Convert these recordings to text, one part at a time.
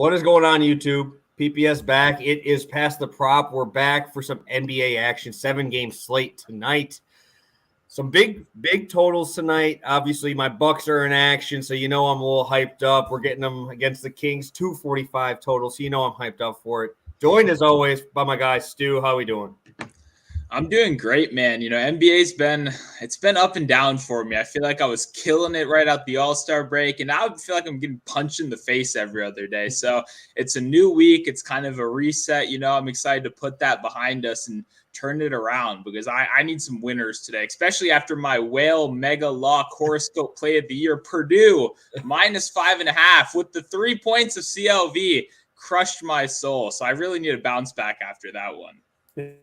What is going on, YouTube? PPS back. It is past the prop. We're back for some NBA action. 7-game slate tonight. Some big totals tonight. Obviously, my Bucks are in action, so you know I'm a little hyped up. We're getting them against the Kings, 245 total, so you know I'm hyped up for it. Joined, as always, by my guy, Stu. How we doing? I'm doing great, man. NBA's been up and down for me. I feel like I was killing it right out the All-Star break, and now I feel like I'm getting punched in the face every other day. So it's a new week. It's kind of a reset. I'm excited to put that behind us and turn it around because I need some winners today, especially after my whale mega lock horoscope play of the year. Purdue -5.5 with the 3 points of CLV crushed my soul. So I really need to bounce back after that one.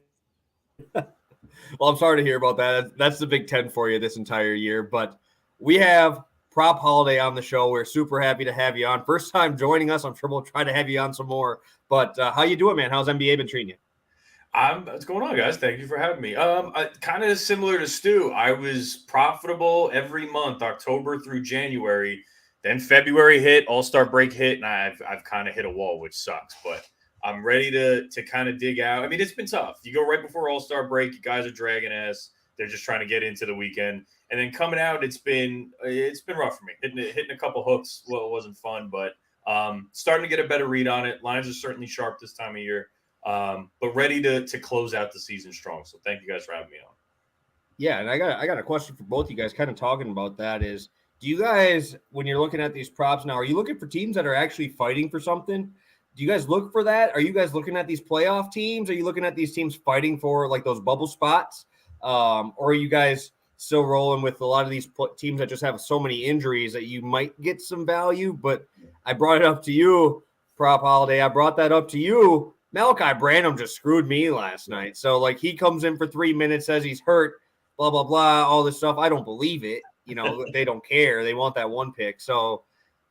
Well, I'm sorry to hear about that. That's the Big Ten for you this entire year. But we have Prop Holiday on the show. We're super happy to have you on. First time joining us. I'm sure we'll try to have you on some more. But how you doing, man? How's NBA been treating you? What's going on, guys? Thank you for having me. Kind of similar to Stu. I was profitable every month, October through January. Then February hit, All-Star break hit, and I've kind of hit a wall, which sucks. But I'm ready to kind of dig out. I mean, it's been tough. You go right before All-Star break, you guys are dragging ass. They're just trying to get into the weekend. And then coming out, it's been rough for me. Hitting a couple hooks, well, it wasn't fun, but starting to get a better read on it. Lines are certainly sharp this time of year. But ready to close out the season strong. So thank you guys for having me on. Yeah, and I got a question for both you guys kind of talking about that is, do you guys, when you're looking at these props now, are you looking for teams that are actually fighting for something? Do you guys look for that? Are you guys looking at these playoff teams? Are you looking at these teams fighting for like those bubble spots? Or are you guys still rolling with a lot of these teams that just have so many injuries that you might get some value? But I brought it up to you, Prop Holiday. I brought that up to you. Malachi Branham just screwed me last night. So like he comes in for 3 minutes, says he's hurt, blah, blah, blah, all this stuff. I don't believe it. They don't care. They want that one pick. So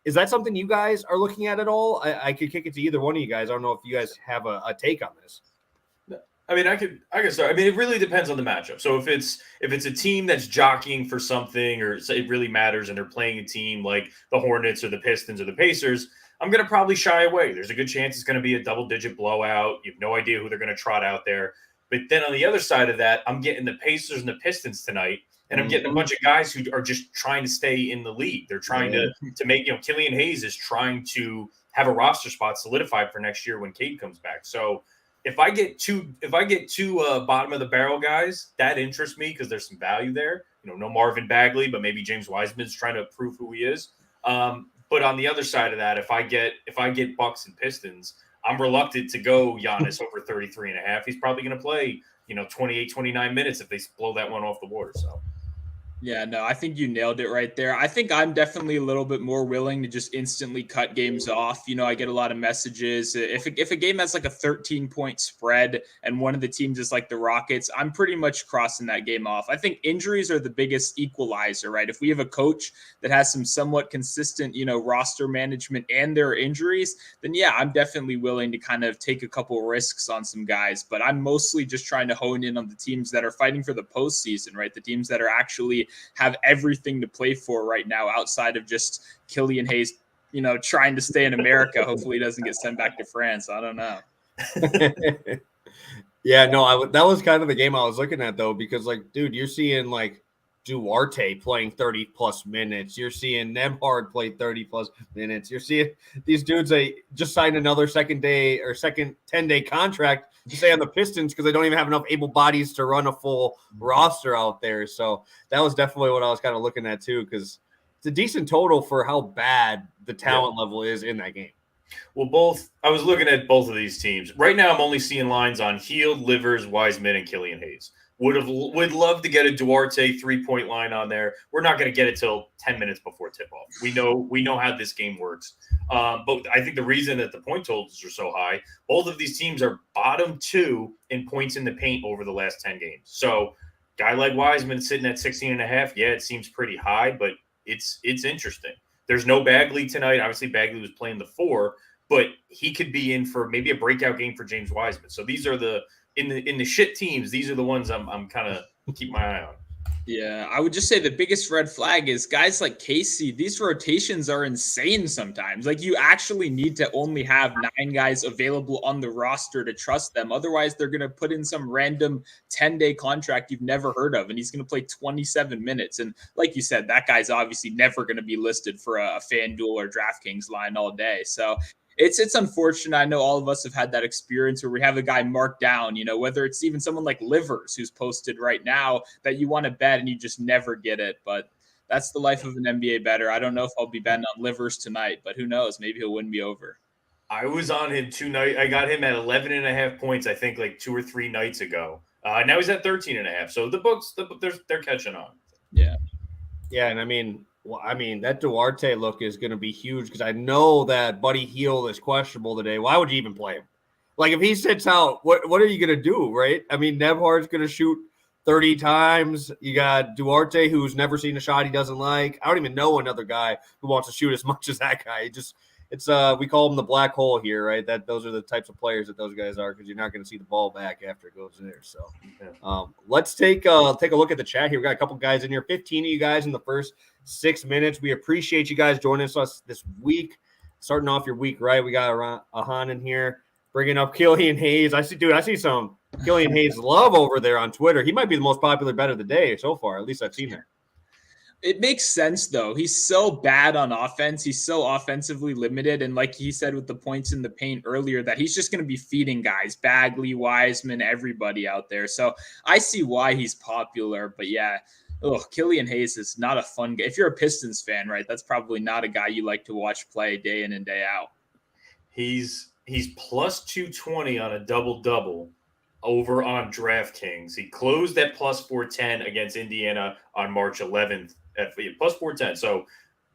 is that something you guys are looking at all? I could kick it to either one of you guys. I don't know if you guys have a take on this. I mean, I could start. I mean, it really depends on the matchup. So if it's a team that's jockeying for something, or it really matters, and they're playing a team like the Hornets or the Pistons or the Pacers, I'm going to probably shy away. There's a good chance it's going to be a double-digit blowout. You have no idea who they're going to trot out there. But then on the other side of that, I'm getting the Pacers and the Pistons tonight. And I'm getting a bunch of guys who are just trying to stay in the league. They're trying to make, Killian Hayes is trying to have a roster spot solidified for next year when Cade comes back. So if I get two bottom of the barrel guys, that interests me because there's some value there. No Marvin Bagley, but maybe James Wiseman's trying to prove who he is. But on the other side of that, if I get Bucks and Pistons, I'm reluctant to go Giannis over 33.5. He's probably going to play, 28, 29 minutes if they blow that one off the water. So. Yeah, no, I think you nailed it right there. I think I'm definitely a little bit more willing to just instantly cut games off. I get a lot of messages. If a game has like a 13-point spread and one of the teams is like the Rockets, I'm pretty much crossing that game off. I think injuries are the biggest equalizer, right? If we have a coach that has some somewhat consistent, roster management and there are injuries, then yeah, I'm definitely willing to kind of take a couple risks on some guys. But I'm mostly just trying to hone in on the teams that are fighting for the postseason, right? The teams that are actually have everything to play for right now outside of just Killian Hayes, trying to stay in America. Hopefully he doesn't get sent back to France. I don't know. Yeah, no, that was kind of the game I was looking at though, because like, dude, you're seeing like Duarte playing 30 plus minutes. You're seeing Nembhard play 30 plus minutes. You're seeing these dudes, they just signed another second 10-day contract to stay on the Pistons because they don't even have enough able bodies to run a full roster out there. So that was definitely what I was kind of looking at too, because it's a decent total for how bad the talent level is in that game. Well, I was looking at both of these teams. Right now, I'm only seeing lines on Hield, Livers, Wiseman, and Killian Hayes. Would love to get a Duarte 3-point line on there. We're not going to get it till 10 minutes before tip-off. We know how this game works. But I think the reason that the point totals are so high, both of these teams are bottom 2 in points in the paint over the last 10 games. So guy like Wiseman sitting at 16.5, yeah, it seems pretty high, but it's interesting. There's no Bagley tonight. Obviously, Bagley was playing the 4, but he could be in for maybe a breakout game for James Wiseman. So these are in the shit teams, these are the ones I'm kind of keep my eye on. Yeah, I would just say the biggest red flag is guys like Casey. These rotations are insane sometimes. Like, you actually need to only have 9 guys available on the roster to trust them. Otherwise, they're going to put in some random 10-day contract you've never heard of, and he's going to play 27 minutes. And like you said, that guy's obviously never going to be listed for a FanDuel or DraftKings line all day. So it's unfortunate. I know all of us have had that experience where we have a guy marked down, whether it's even someone like Livers who's posted right now that you want to bet and you just never get it. But that's the life of an NBA bettor. I don't know if I'll be betting on Livers tonight, but who knows? Maybe he'll win me over. I was on him 2 nights. I got him at 11.5 points, I think, like 2 or 3 nights ago. Now he's at 13.5. So the books, they're catching on. Yeah. Yeah, and I mean, that Duarte look is going to be huge because I know that Buddy Hield is questionable today. Why would you even play him? Like, if he sits out, what are you going to do, right? I mean, Nembhard's going to shoot 30 times. You got Duarte, who's never seen a shot he doesn't like. I don't even know another guy who wants to shoot as much as that guy. It's we call him the black hole here, right? That those are the types of players that those guys are because you're not going to see the ball back after it goes there. So let's take a look at the chat here. We got a couple guys in here, 15 of you guys in the first 6 minutes. We appreciate you guys joining us this week, starting off your week right. We got Ahan in here, bringing up Killian Hayes. I see some Killian Hayes love over there on Twitter. He might be the most popular bet of the day so far. At least I've seen that. It makes sense, though. He's so bad on offense. He's so offensively limited. And like he said with the points in the paint earlier, that he's just going to be feeding guys, Bagley, Wiseman, everybody out there. So I see why he's popular. But yeah, Killian Hayes is not a fun guy. If you're a Pistons fan, right, that's probably not a guy you like to watch play day in and day out. He's plus 220 on a double-double over on DraftKings. He closed at plus 410 against Indiana on March 11th at plus 410. So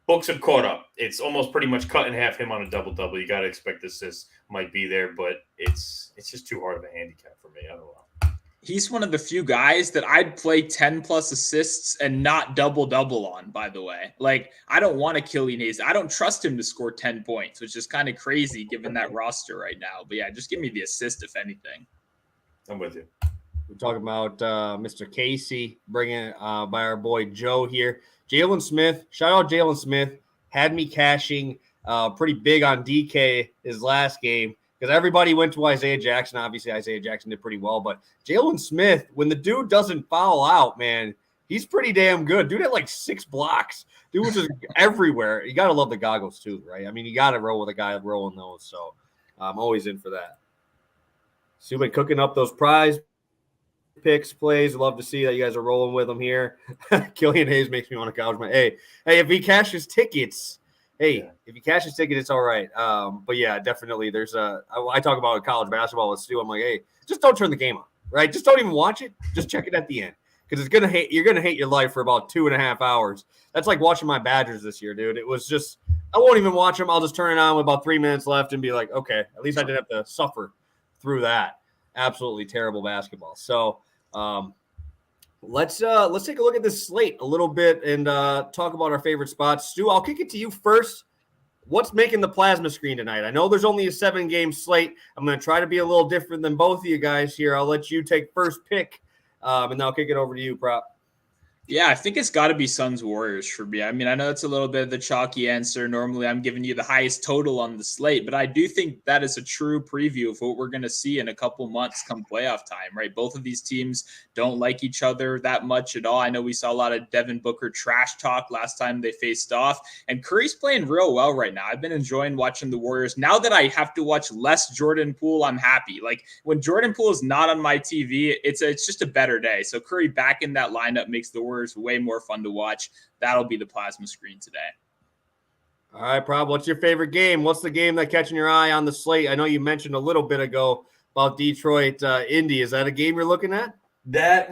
books have caught up. It's almost pretty much cut in half him on a double-double. You got to expect assists might be there, but it's just too hard of a handicap for me. I don't know. He's one of the few guys that I'd play 10 plus assists and not double on, by the way. Like, I don't want to Killian Hayes. I don't trust him to score 10 points, which is kind of crazy given that roster right now. But yeah, just give me the assist, if anything. I'm with you. We're talking about Mr. Casey, bringing by our boy Joe here. Jalen Smith, shout out Jalen Smith, had me cashing pretty big on DK his last game because everybody went to Isaiah Jackson. Obviously, Isaiah Jackson did pretty well, but Jalen Smith, when the dude doesn't foul out, man, he's pretty damn good. Dude had like 6 blocks. Dude was just everywhere. You got to love the goggles too, right? I mean, you got to roll with a guy rolling those. So I'm always in for that. So you've been cooking up those prize picks plays. Love to see that you guys are rolling with them here. Killian Hayes makes me want to gouge my hey, if he cashes tickets, if he cashes tickets, it's all right. But yeah, definitely there's I talk about college basketball with Stu. I'm like, hey, just don't turn the game on, right? Just don't even watch it. Just check it at the end. Because you're gonna hate your life for about 2.5 hours. That's like watching my Badgers this year, dude. It was just I won't even watch them. I'll just turn it on with about 3 minutes left and be like, okay, at least I didn't have to suffer through that. Absolutely terrible basketball. So let's take a look at this slate a little bit and talk about our favorite spots. Stu, I'll kick it to you first. What's making the plasma screen tonight? I know there's only a 7-game slate. I'm going to try to be a little different than both of you guys here. I'll let you take first pick, and then I'll kick it over to you, Prop. Yeah, I think it's got to be Suns Warriors for me. I mean, I know it's a little bit of the chalky answer. Normally, I'm giving you the highest total on the slate, but I do think that is a true preview of what we're going to see in a couple months come playoff time, right? Both of these teams don't like each other that much at all. I know we saw a lot of Devin Booker trash talk last time they faced off, and Curry's playing real well right now. I've been enjoying watching the Warriors. Now that I have to watch less Jordan Poole, I'm happy. Like, when Jordan Poole is not on my TV, it's just a better day. So Curry back in that lineup makes the Warriors way more fun to watch. That'll be the plasma screen today. All right, Prob, what's your favorite game? What's the game that's catching your eye on the slate? I know you mentioned a little bit ago about Detroit Indy. Is that a game you're looking at? I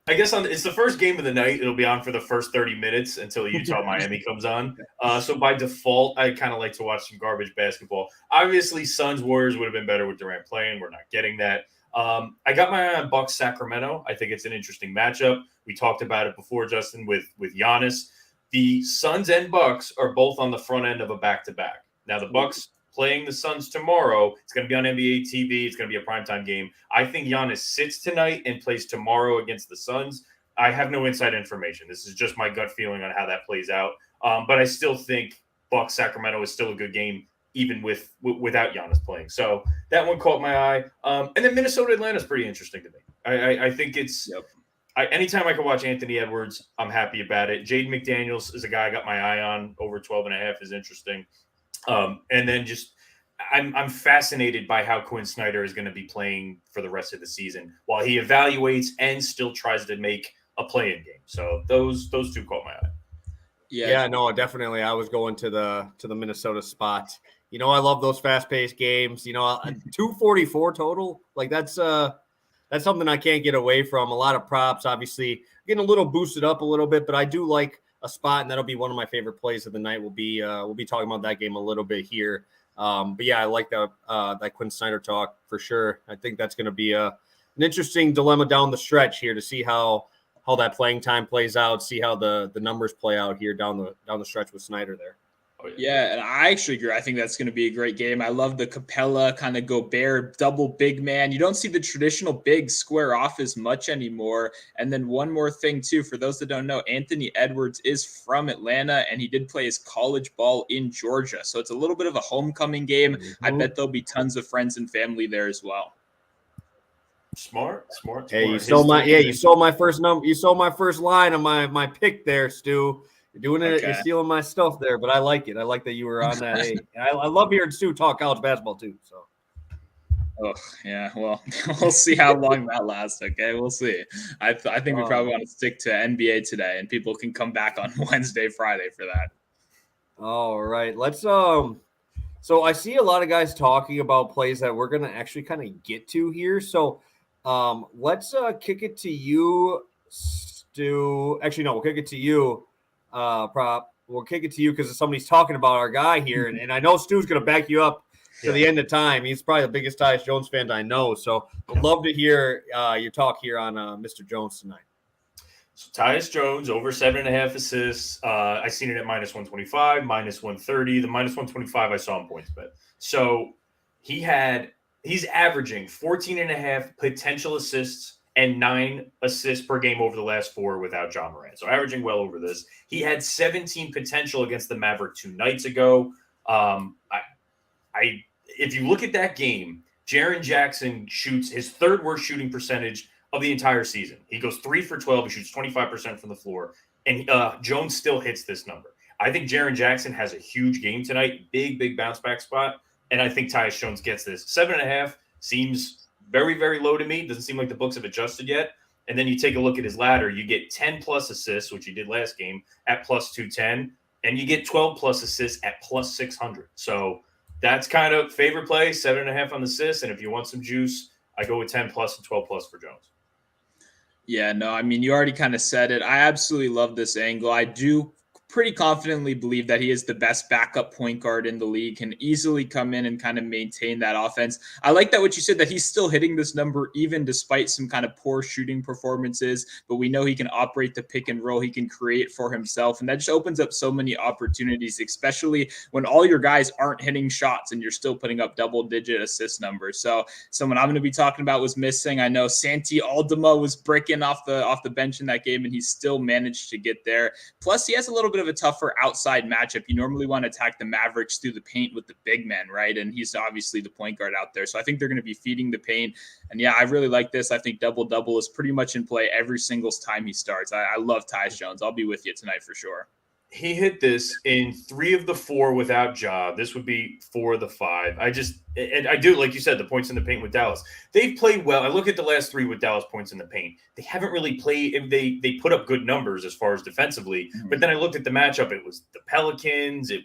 guess it's the first game of the night. It'll be on for the first 30 minutes until Utah Miami comes on. So by default, I kind of like to watch some garbage basketball. Obviously, Suns Warriors would have been better with Durant playing. We're not getting that. I got my eye on Bucks Sacramento. I think it's an interesting matchup. We talked about it before, Justin, with Giannis. The Suns and Bucks are both on the front end of a back-to-back. Now, the Bucks playing the Suns tomorrow. It's going to be on NBA TV. It's going to be a primetime game. I think Giannis sits tonight and plays tomorrow against the Suns. I have no inside information. This is just my gut feeling on how that plays out. But I still think Bucks Sacramento is still a good game, even without Giannis playing. So that one caught my eye. And then Minnesota Atlanta is pretty interesting to me. I think it's anytime I can watch Anthony Edwards, I'm happy about it. Jaden McDaniels is a guy I got my eye on. Over 12.5 is interesting. And then just I'm fascinated by how Quinn Snyder is going to be playing for the rest of the season while he evaluates and still tries to make a play-in game. So those two caught my eye. Yeah, no, definitely. I was going to the Minnesota spot. I love those fast-paced games. 244 total. Like that's something I can't get away from. A lot of props, obviously, getting a little boosted up a little bit, but I do like a spot, and that'll be one of my favorite plays of the night. We'll be talking about that game a little bit here. But yeah, I like that Quinn Snyder talk for sure. I think that's going to be an interesting dilemma down the stretch here to see how that playing time plays out, see how the numbers play out here down the stretch with Snyder there. Oh, yeah, and I actually agree. I think that's going to be a great game. I love the Capella kind of Gobert double big man. You don't see the traditional big square off as much anymore. And then one more thing, too, for those that don't know, Anthony Edwards is from Atlanta, and he did play his college ball in Georgia. So it's a little bit of a homecoming game. Mm-hmm. I bet there'll be tons of friends and family there as well. Smart. Hey, you saw my first number. You saw my first line of my pick there, Stu. You're doing it. Okay. You're stealing my stuff there, but I like it. I like that you were on that. Hey, I love hearing Stu talk college basketball too. So. Oh yeah, well, we'll see how long that lasts. Okay, we'll see. I think we probably want to stick to NBA today, and people can come back on Wednesday, Friday for that. All right, let's. So I see a lot of guys talking about plays that we're gonna actually kind of get to here. So, let's kick it to you, Stu. Actually, no, we'll kick it to you. Prop. We'll kick it to you because somebody's talking about our guy here, and I know Stu's going to back you up to the end of time. He's probably the biggest Tyus Jones fan I know, so I'd love to hear your talk here on Mr. Jones tonight. So Tyus Jones over 7.5 assists. I seen it at -125, -130. The -125 I saw in points bet. So he's averaging 14.5 potential assists and 9 assists per game over the last 4 without John Morant. So averaging well over this. He had 17 potential against the Maverick 2 nights ago. If you look at that game, Jaren Jackson shoots his 3rd worst shooting percentage of the entire season. He goes 3 for 12. He shoots 25% from the floor. And Jones still hits this number. I think Jaren Jackson has a huge game tonight. Big bounce back spot. And I think Tyus Jones gets this. 7.5 seems very, very low to me. Doesn't seem like the books have adjusted yet. And then you take a look at his ladder. You get 10-plus assists, which he did last game, at +210. And you get 12-plus assists at +600. So that's kind of favorite play, 7.5 on the assists. And if you want some juice, I go with 10-plus and 12-plus for Jones. Yeah, no, I mean, you already kind of said it. I absolutely love this angle. I do pretty confidently believe that he is the best backup point guard in the league, can easily come in and kind of maintain that offense. I like that what you said, that he's still hitting this number even despite some kind of poor shooting performances, but we know he can operate the pick and roll. He can create for himself, and that just opens up so many opportunities, especially when all your guys aren't hitting shots and you're still putting up double-digit assist numbers. So someone I'm going to be talking about was missing. I know Santi Aldama was breaking off the bench in that game, and he still managed to get there. Plus, he has a little bit of a tougher outside matchup. You normally want to attack the Mavericks through the paint with the big men, right? And he's obviously the point guard out there. So I think they're going to be feeding the paint. And yeah, I really like this. I think double-double is pretty much in play every single time he starts. I love Tyus Jones. I'll be with you tonight for sure. He hit this in 3 of the 4 without Ja. This would be 4 of the 5. I do, like you said, the points in the paint with Dallas. They've played well. I look at the last 3 with Dallas points in the paint. They haven't really played. They put up good numbers as far as defensively. Mm-hmm. But then I looked at the matchup. It was the Pelicans. I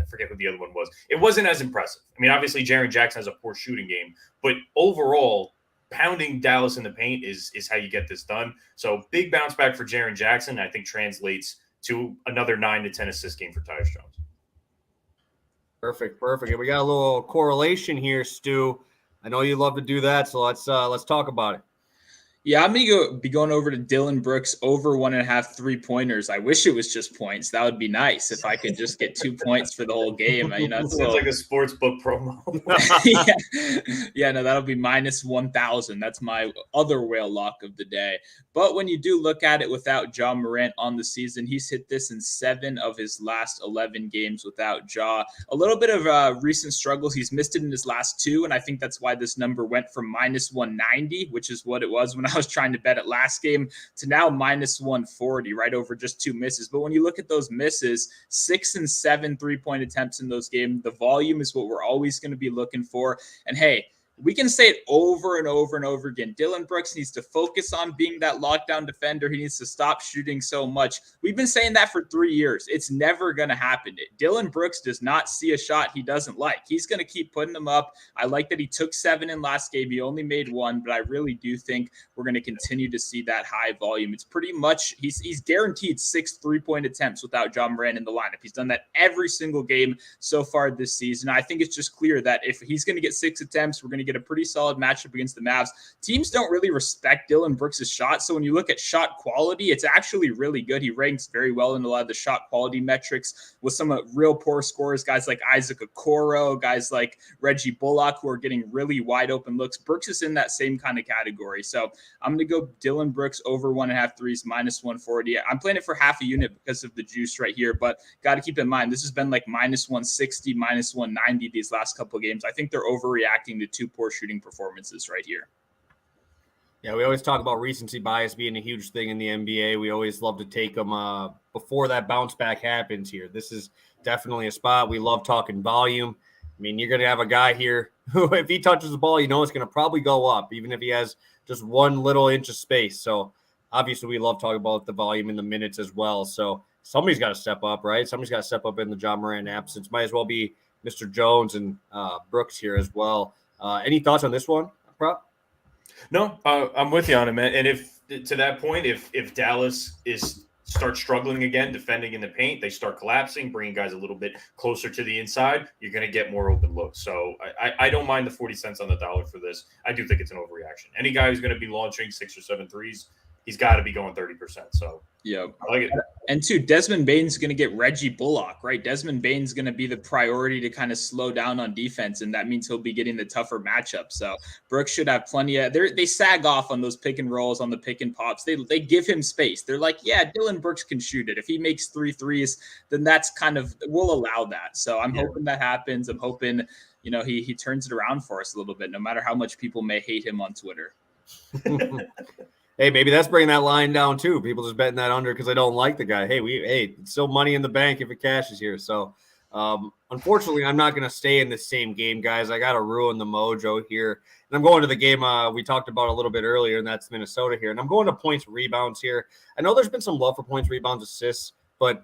forget who the other one was. It wasn't as impressive. I mean, obviously, Jaren Jackson has a poor shooting game. But overall, pounding Dallas in the paint is how you get this done. So big bounce back for Jaren Jackson, I think translates to another 9 to 10 assist game for Tyus Jones. Perfect. And we got a little correlation here, Stu. I know you love to do that, so let's talk about it. Yeah, I'm gonna be going over to Dillon Brooks over 1.5 3-pointers. I wish it was just points. That would be nice if I could just get 2 points for the whole game. It's Sounds like a sports book promo. yeah, no, that'll be minus 1,000. That's my other whale lock of the day. But when you do look at it without Ja Morant on the season, he's hit this in 7 of his last 11 games without Ja. A little bit of recent struggles. He's missed it in his last 2, and I think that's why this number went from minus 190, which is what it was when I was trying to bet it last game, to now minus 140, right over just 2 misses. But when you look at those misses, 6 and 7 3-point attempts in those games, the volume is what we're always going to be looking for. And hey, we can say it over and over and over again. Dillon Brooks needs to focus on being that lockdown defender. He needs to stop shooting so much. We've been saying that for 3 years. It's never going to happen. Dillon Brooks does not see a shot he doesn't like. He's going to keep putting them up. I like that he took 7 in last game. He only made 1, but I really do think we're going to continue to see that high volume. It's pretty much, he's guaranteed 6 3-point attempts without Ja Morant in the lineup. He's done that every single game so far this season. I think it's just clear that if he's going to get 6 attempts, we're going to get a pretty solid matchup against the Mavs. Teams don't really respect Dillon Brooks' shot, so when you look at shot quality, it's actually really good. He ranks very well in a lot of the shot quality metrics with some real poor scorers, guys like Isaac Okoro, guys like Reggie Bullock, who are getting really wide open looks. Brooks is in that same kind of category. So I'm going to go Dillon Brooks over 1.5 threes, minus 140. I'm playing it for half a unit because of the juice right here, but got to keep in mind, this has been like minus 160, minus 190 these last couple of games. I think they're overreacting to 2 poor shooting performances right here. Yeah, we always talk about recency bias being a huge thing in the NBA. We always love to take them before that bounce back happens here. This is definitely a spot. We love talking volume. I mean, you're going to have a guy here who, if he touches the ball, you know it's going to probably go up, even if he has just 1 little inch of space. So obviously we love talking about the volume in the minutes as well. So somebody's got to step up, right? Somebody's got to step up in the Ja Morant absence. Might as well be Mr. Jones and Brooks here as well. Any thoughts on this one, Prop? No, I'm with you on it, man. And if to that point, if Dallas starts struggling again, defending in the paint, they start collapsing, bringing guys a little bit closer to the inside, you're going to get more open looks. So I don't mind the 40 cents on the dollar for this. I do think it's an overreaction. Any guy who's going to be launching 6 or 7 threes, he's got to be going 30%. So yeah, I like it. And 2, Desmond Bane's going to get Reggie Bullock, right? Desmond Bane's going to be the priority to kind of slow down on defense, and that means he'll be getting the tougher matchup. So Brooks should have plenty of. They sag off on those pick and rolls, on the pick and pops. They give him space. They're like, yeah, Dillon Brooks can shoot it. If he makes 3 threes, then that's kind of, we'll allow that. So I'm hoping that happens. I'm hoping, he turns it around for us a little bit, no matter how much people may hate him on Twitter. Hey, maybe that's bringing that line down too. People just betting that under because they don't like the guy. Hey, it's still money in the bank if it cashes here. So, unfortunately, I'm not going to stay in the same game, guys. I got to ruin the mojo here, and I'm going to the game we talked about a little bit earlier, and that's Minnesota here. And I'm going to points, rebounds here. I know there's been some love for points, rebounds, assists, but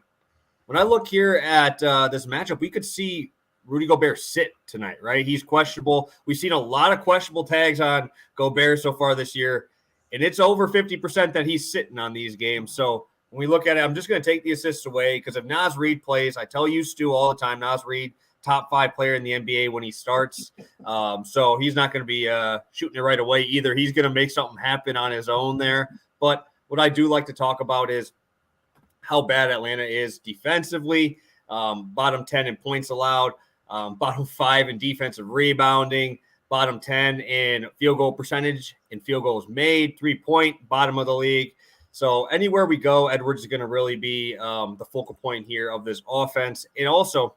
when I look here at this matchup, we could see Rudy Gobert sit tonight, right? He's questionable. We've seen a lot of questionable tags on Gobert so far this year. And it's over 50% that he's sitting on these games. So when we look at it, I'm just going to take the assists away because if Naz Reid plays, I tell you, Stu, all the time, Naz Reid, top 5 player in the NBA when he starts. So he's not going to be shooting it right away either. He's going to make something happen on his own there. But what I do like to talk about is how bad Atlanta is defensively, bottom 10 in points allowed, bottom 5 in defensive rebounding, bottom 10 in field goal percentage and field goals made, 3-point, bottom of the league. So anywhere we go, Edwards is going to really be the focal point here of this offense. And also,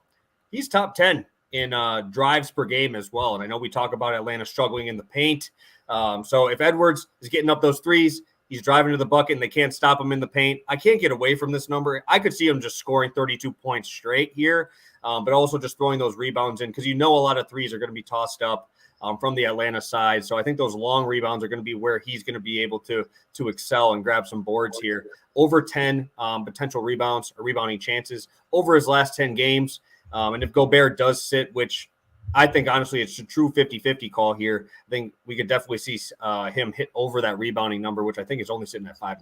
he's top 10 in drives per game as well. And I know we talk about Atlanta struggling in the paint. So if Edwards is getting up those threes, he's driving to the bucket and they can't stop him in the paint. I can't get away from this number. I could see him just scoring 32 points straight here, but also just throwing those rebounds in because a lot of threes are going to be tossed up from the Atlanta side. So I think those long rebounds are going to be where he's going to be able to excel and grab some boards here. Over 10 potential rebounds or rebounding chances over his last 10 games. And if Gobert does sit, which I think, honestly, it's a true 50-50 call here, I think we could definitely see him hit over that rebounding number, which I think is only sitting at 5.5.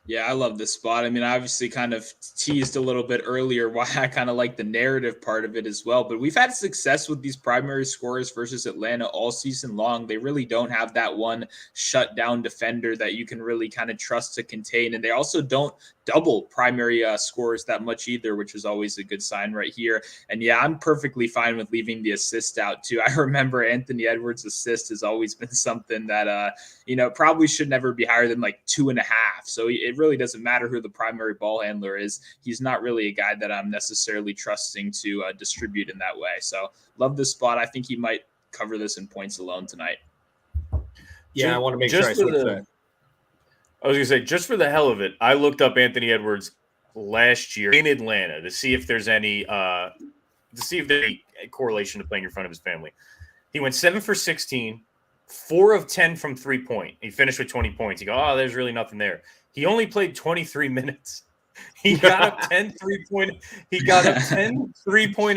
Yeah, I love this spot. I mean, I obviously kind of teased a little bit earlier why I kind of like the narrative part of it as well. But we've had success with these primary scorers versus Atlanta all season long. They really don't have that one shutdown defender that you can really kind of trust to contain. And they also don't double primary scorers that much either, which is always a good sign right here. And yeah, I'm perfectly fine with leaving the assist out too. I remember Anthony Edwards' assist has always been something that, probably should never be higher than like 2.5. So it really doesn't matter who the primary ball handler is. He's not really a guy that I'm necessarily trusting to distribute in that way. So love this spot. I think he might cover this in points alone tonight. Yeah, I want to make sure I switch that. I was going to say, just for the hell of it, I looked up Anthony Edwards last year in Atlanta to see if there's any correlation to playing in front of his family. He went 7 for 16, 4 of 10 from 3-point. He finished with 20 points. You go, oh, there's really nothing there. He only played 23 minutes. He got up 10 3-point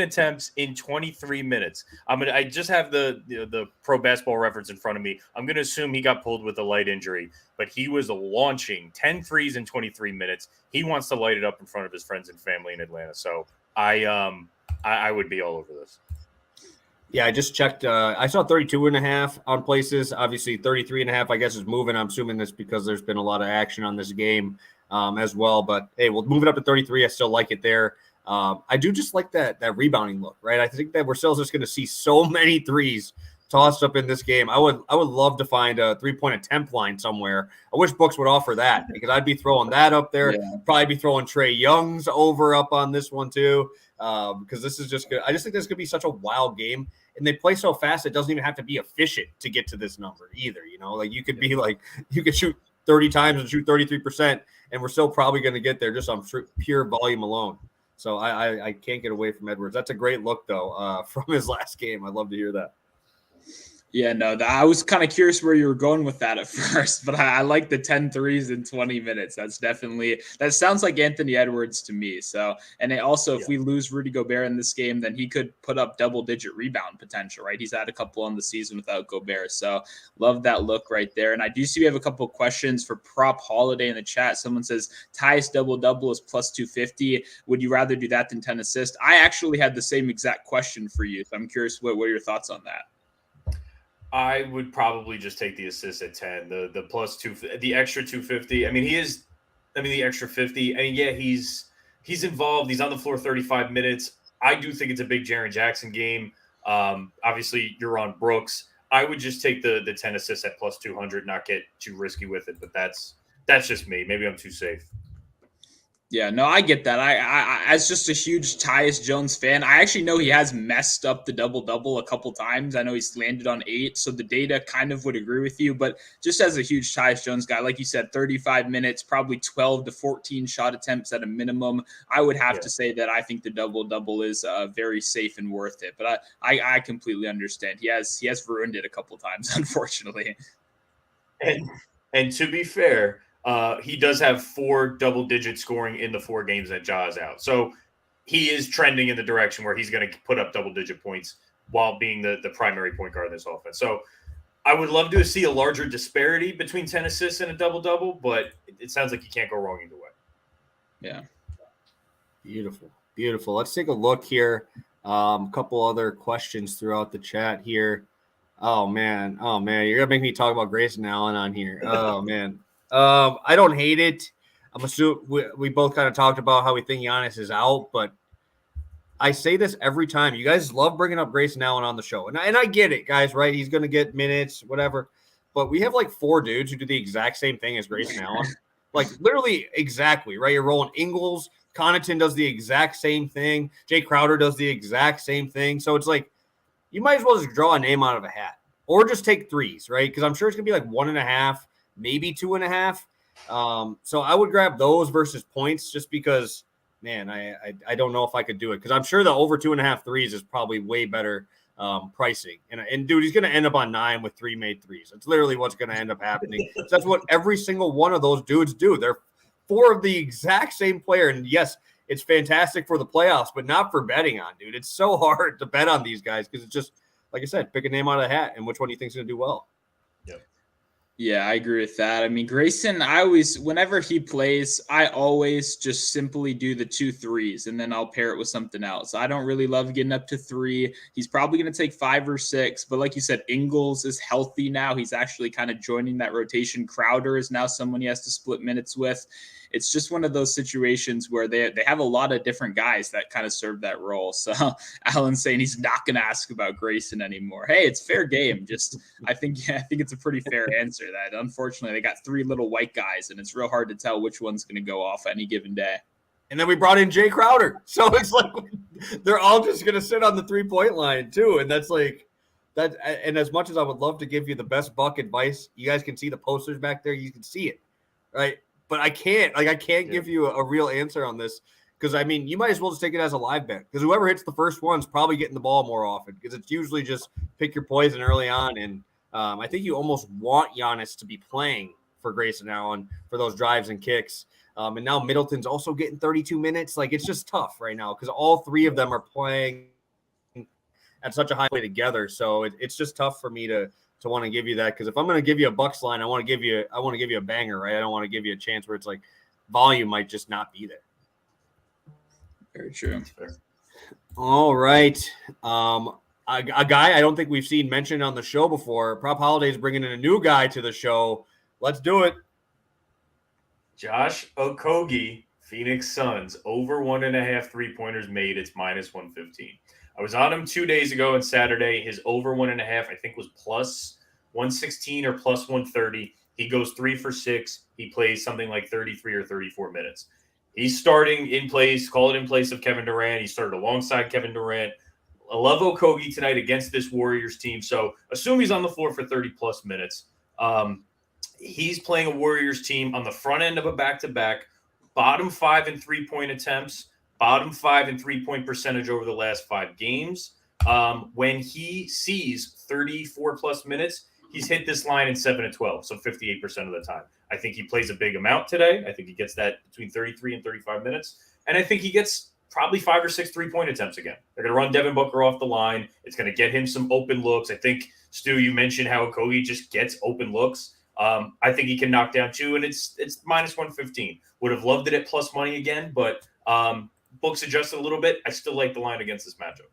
attempts in 23 minutes. I just have the Pro Basketball Reference in front of me. I'm going to assume he got pulled with a light injury, but he was launching 10 threes in 23 minutes. He wants to light it up in front of his friends and family in Atlanta. So I would be all over this. Yeah, I just checked. I saw 32.5 on places. Obviously, 33.5, I guess, is moving. I'm assuming that's because there's been a lot of action on this game as well. But, hey, we'll move it up to 33. I still like it there. I do just like that rebounding look, right? I think that we're still just going to see so many threes tossed up in this game. I would love to find a 3-point attempt line somewhere. I wish books would offer that because I'd be throwing that up there. Yeah. Probably be throwing Trae Young's over up on this one too because this is just good. I just think this could be such a wild game. And they play so fast, it doesn't even have to be efficient to get to this number either. Like you could be like, you could shoot 30 times and shoot 33%, and we're still probably going to get there just on pure volume alone. So I can't get away from Edwards. That's a great look, though, from his last game. I'd love to hear that. Yeah, no, I was kind of curious where you were going with that at first, but I like the 10 threes in 20 minutes. That sounds like Anthony Edwards to me. So, and if we lose Rudy Gobert in this game, then he could put up double-digit rebound potential, right? He's had a couple on the season without Gobert. So love that look right there. And I do see we have a couple of questions for Prop Holiday in the chat. Someone says, Tyus double-double is plus 250. Would you rather do that than 10 assists? I actually had the same exact question for you. So I'm curious, what are your thoughts on that? I would probably just take the assist at 10, the plus 2, the extra 250. I mean, the extra 50. I mean, yeah, he's involved. He's on the floor 35 minutes. I do think it's a big Jaren Jackson game. Obviously, you're on Brooks. I would just take the 10 assists at plus 200, not get too risky with it. But that's just me. Maybe I'm too safe. Yeah, no, I get that. I as just a huge Tyus Jones fan, I actually know he has messed up the double-double a couple times. I know he's landed on 8, so the data kind of would agree with you. But just as a huge Tyus Jones guy, like you said, 35 minutes, probably 12 to 14 shot attempts at a minimum. I would have to say that I think the double-double is very safe and worth it. But I completely understand. He has ruined it a couple times, unfortunately. And to be fair, he does have 4 double-digit scoring in the 4 games that Ja is out. So he is trending in the direction where he's going to put up double-digit points while being the primary point guard in this offense. So I would love to see a larger disparity between 10 assists and a double-double, but it sounds like you can't go wrong either way. Yeah. Beautiful. Beautiful. Let's take a look here. A couple other questions throughout the chat here. Oh, man. You're going to make me talk about Grayson Allen on here. Oh, man. I don't hate it. I'm assuming we both kind of talked about how we think Giannis is out, but I say this every time. You guys love bringing up Grayson Allen on the show, and I get it, guys. Right? He's going to get minutes, whatever. But we have like 4 dudes who do the exact same thing as Grayson Allen, like literally exactly. Right? You're rolling Ingles. Connaughton does the exact same thing. Jay Crowder does the exact same thing. So it's like you might as well just draw a name out of a hat, or just take threes, right? Because I'm sure it's gonna be like 1.5. Maybe 2.5. So I would grab those versus points just because, man, I don't know if I could do it because I'm sure the over 2.5 threes is probably way better pricing. And dude, he's going to end up on 9 with 3 made threes. That's literally what's going to end up happening. So that's what every single one of those dudes do. They're 4 of the exact same player. And yes, it's fantastic for the playoffs, but not for betting on, dude. It's so hard to bet on these guys because it's just, like I said, pick a name out of the hat and which one you think is going to do well. Yeah, I agree with that. I mean, Grayson, whenever he plays, I always just simply do the 2 3s and then I'll pair it with something else. I don't really love getting up to 3. He's probably going to take 5 or 6, but like you said, Ingles is healthy now. He's actually kind of joining that rotation. Crowder is now someone he has to split minutes with. It's just one of those situations where they have a lot of different guys that kind of serve that role. So Alan's saying he's not going to ask about Grayson anymore. Hey, it's fair game. Just I think it's a pretty fair answer that unfortunately they got 3 little white guys and it's real hard to tell which one's going to go off any given day. And then we brought in Jay Crowder. So it's like they're all just going to sit on the 3-point line too. And that's like that. And as much as I would love to give you the best buck advice, you guys can see the posters back there. You can see it, right? But I can't give you a real answer on this because, I mean, you might as well just take it as a live bet because whoever hits the first one's probably getting the ball more often because it's usually just pick your poison early on. And I think you almost want Giannis to be playing for Grayson Allen for those drives and kicks. And now Middleton's also getting 32 minutes. Like, it's just tough right now because all 3 of them are playing at such a high way together. So it's just tough for me to want to give you that because if I'm going to give you a Bucks line, I want to give you a banger, right? I don't want to give you a chance where it's like volume might just not be there. Very true. All right, a guy I don't think we've seen mentioned on the show before. Prop Holiday's bringing in a new guy to the show. Let's do it. Josh Okogie, Phoenix Suns, over 1.5 3-pointers made. It's -115. I was on him 2 days ago and Saturday. His over 1.5, I think, was plus 116 or plus 130. He goes 3 for 6. He plays something like 33 or 34 minutes. He's starting in place, call it in place of Kevin Durant. He started alongside Kevin Durant. I love Okogie tonight against this Warriors team. So assume he's on the floor for 30 plus minutes. He's playing a Warriors team on the front end of a back-to-back, bottom 5 in 3-point attempts, bottom 5 in 3-point percentage over the last 5 games. When he sees 34 plus minutes, he's hit this line in 7 to 12, so 58% of the time. I think he plays a big amount today. I think he gets that between 33 and 35 minutes. And I think he gets probably 5 or 6 3-point attempts again. They're going to run Devin Booker off the line. It's going to get him some open looks. I think, Stu, you mentioned how Okogie just gets open looks. I think he can knock down 2, and it's -115. Would have loved it at plus money again, but books adjusted a little bit. I still like the line against this matchup.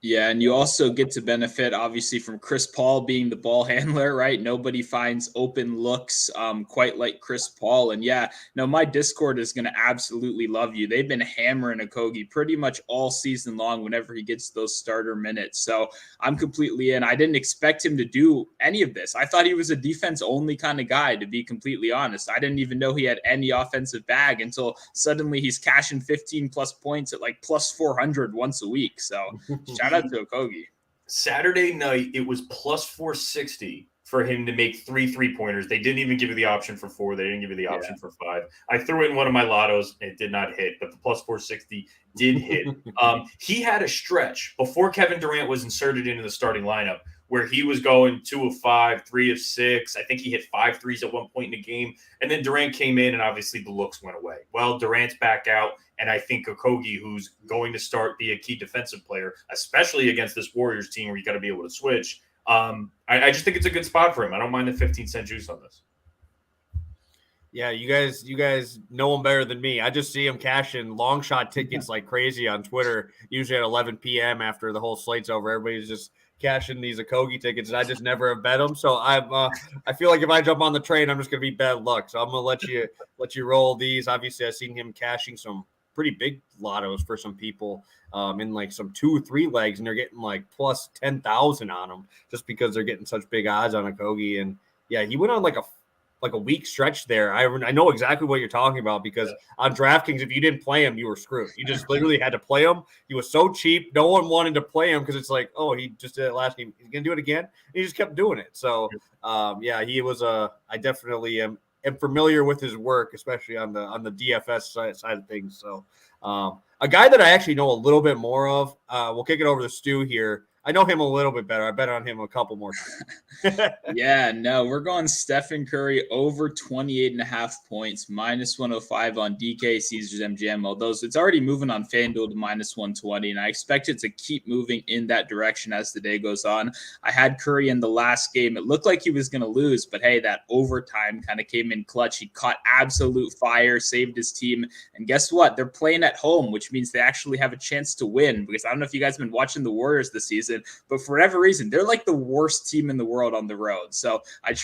Yeah, and you also get to benefit, obviously, from Chris Paul being the ball handler, right? Nobody finds open looks quite like Chris Paul. And yeah, no, my Discord is going to absolutely love you. They've been hammering Okogie pretty much all season long whenever he gets those starter minutes. So I'm completely in. I didn't expect him to do any of this. I thought he was a defense-only kind of guy, to be completely honest. I didn't even know he had any offensive bag until suddenly he's cashing 15-plus points at like plus 400 once a week. So shout out to Okogie. Saturday night, it was plus 460 for him to make 3 3-pointers. They didn't even give you the option for 4. They didn't give you the option for 5. I threw in one of my lottos. And it did not hit, but the plus 460 did hit. He had a stretch before Kevin Durant was inserted into the starting lineup where he was going 2 of 5, 3 of 6. I think he hit 5 threes at one point in the game. And then Durant came in, and obviously the looks went away. Well, Durant's back out, and I think Okogie, who's going to start, be a key defensive player, especially against this Warriors team where you got to be able to switch. I just think it's a good spot for him. I don't mind the 15-cent juice on this. Yeah, you guys know him better than me. I just see him cashing long shot tickets like crazy on Twitter, usually at 11 p.m. after the whole slate's over. Everybody's just cashing these Okogie tickets, and I just never have bet them. So I feel like if I jump on the train, I'm just gonna be bad luck. So I'm gonna let you roll these. Obviously, I've seen him cashing some pretty big lottos for some people in like some 2 or 3 legs, and they're getting like plus 10,000 on them just because they're getting such big odds on Okogie. And yeah, he went on like a week stretch there. I know exactly what you're talking about because on DraftKings, if you didn't play him, you were screwed. You just literally had to play him. He was so cheap. No one wanted to play him because it's like, oh, he just did it last game. He's going to do it again. And he just kept doing it. So, yeah, he was I definitely am familiar with his work, especially on the DFS side of things. So, a guy that I actually know a little bit more of, we'll kick it over to Stu here. I know him a little bit better. I bet on him a couple more times. Yeah, no, we're going Stephen Curry over 28.5 points, minus 105 on DK, Caesars, MGM. Although it's already moving on FanDuel to minus 120, and I expect it to keep moving in that direction as the day goes on. I had Curry in the last game. It looked like he was going to lose, but hey, that overtime kind of came in clutch. He caught absolute fire, saved his team, and guess what? They're playing at home, which means they actually have a chance to win, because I don't know if you guys have been watching the Warriors this season, but for whatever reason, they're like the worst team in the world on the road. So I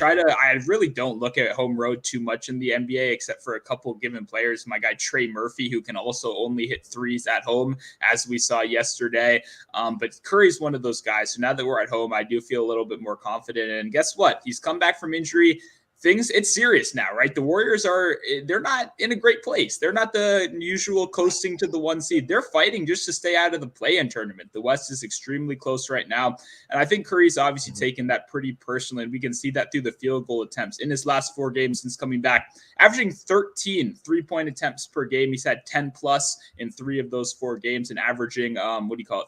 really don't look at home road too much in the NBA, except for a couple given players. My guy Trey Murphy, who can also only hit threes at home, as we saw yesterday. But Curry's one of those guys. So now that we're at home, I do feel a little bit more confident. And guess what? He's come back from injury. It's serious now, right? The Warriors they're not in a great place. They're not the usual coasting to the 1 seed. They're fighting just to stay out of the play-in tournament. The West is extremely close right now. And I think Curry's obviously taken that pretty personally. And we can see that through the field goal attempts in his last 4 games since coming back, averaging 13 3-point attempts per game. He's had 10 plus in 3 of those 4 games and averaging,